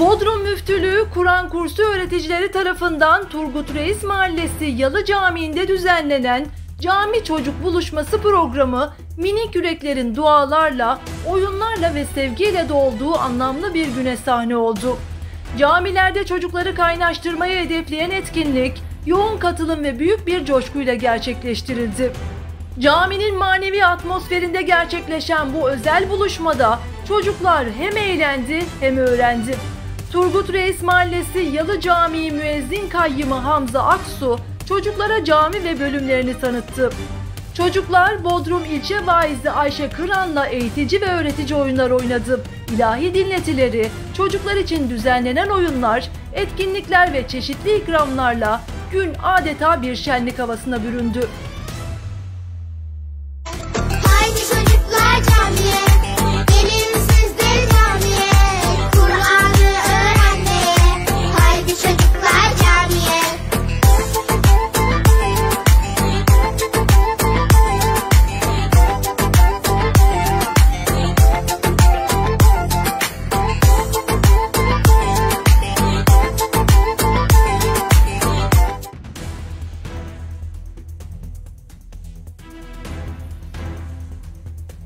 Bodrum Müftülüğü Kur'an kursu öğreticileri tarafından Turgut Reis Mahallesi Yalı Camii'nde düzenlenen Cami Çocuk Buluşması programı minik yüreklerin dualarla, oyunlarla ve sevgiyle dolduğu anlamlı bir güne sahne oldu. Camilerde çocukları kaynaştırmayı hedefleyen etkinlik yoğun katılım ve büyük bir coşkuyla gerçekleştirildi. Caminin manevi atmosferinde gerçekleşen bu özel buluşmada çocuklar hem eğlendi hem öğrendi. Turgut Reis Mahallesi Yalı Camii Müezzin Kayyımı Hamza Aksu çocuklara cami ve bölümlerini tanıttı. Çocuklar Bodrum İlçe Vaizi Ayşe Kıran'la eğitici ve öğretici oyunlar oynadı. İlahi dinletileri, çocuklar için düzenlenen oyunlar, etkinlikler ve çeşitli ikramlarla gün adeta bir şenlik havasına büründü.